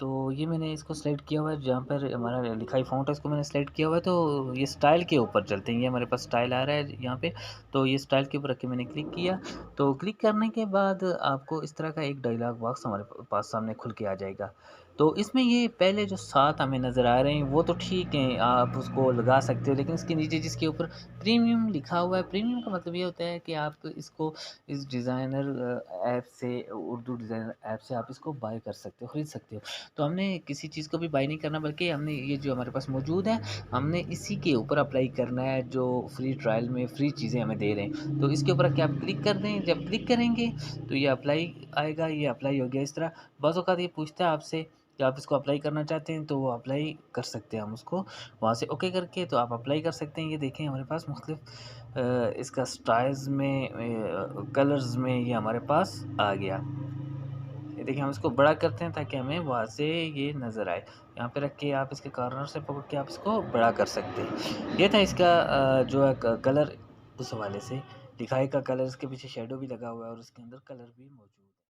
तो ये मैंने इसको सेलेक्ट किया हुआ है, जहाँ पर हमारा लिखा है फ़ॉन्ट है, इसको मैंने सेलेक्ट किया हुआ है। तो ये स्टाइल के ऊपर चलते हैं, ये हमारे पास स्टाइल आ रहा है यहाँ पे। तो ये स्टाइल के ऊपर रख के मैंने क्लिक किया। तो क्लिक करने के बाद आपको इस तरह का एक डायलॉग बॉक्स हमारे पास सामने खुल के आ जाएगा। तो इसमें ये पहले जो 7 हमें नज़र आ रहे हैं वो तो ठीक हैं, आप उसको लगा सकते हो, लेकिन इसके नीचे जिसके ऊपर प्रीमियम लिखा हुआ है, प्रीमियम का मतलब ये होता है कि आप इसको इस डिज़ाइनर ऐप से, उर्दू डिज़ाइनर ऐप से आप इसको बाय कर सकते हो, खरीद सकते हो। तो हमने किसी चीज़ को भी बाय नहीं करना, बल्कि हमने ये जो हमारे पास मौजूद है, हमने इसी के ऊपर अप्लाई करना है, जो फ्री ट्रायल में फ्री चीज़ें हमें दे रहे हैं। तो इसके ऊपर आके आप क्लिक कर दें, जब क्लिक करेंगे तो ये अप्लाई आएगा, ये अप्लाई हो गया। इस तरह बाज़ औक़ात ये पूछता है आपसे कि आप इसको अप्लाई करना चाहते हैं, तो वो अप्लाई कर सकते हैं हम उसको, वहाँ से ओके करके तो आप अप्लाई कर सकते हैं। ये देखें हमारे पास मुख़्तलिफ़ इसका स्टाइल्स में कलर्स में ये हमारे पास आ गया। ये देखिए हम इसको बड़ा करते हैं ताकि हमें वहाँ से ये नज़र आए। यहाँ पे रख के आप इसके कॉर्नर से पकड़ के आप इसको बड़ा कर सकते हैं। ये था इसका जो है क कलर, उस हवाले से लिखाई का कलर, इसके पीछे शैडो भी लगा हुआ है और उसके अंदर कलर भी मौजूद है।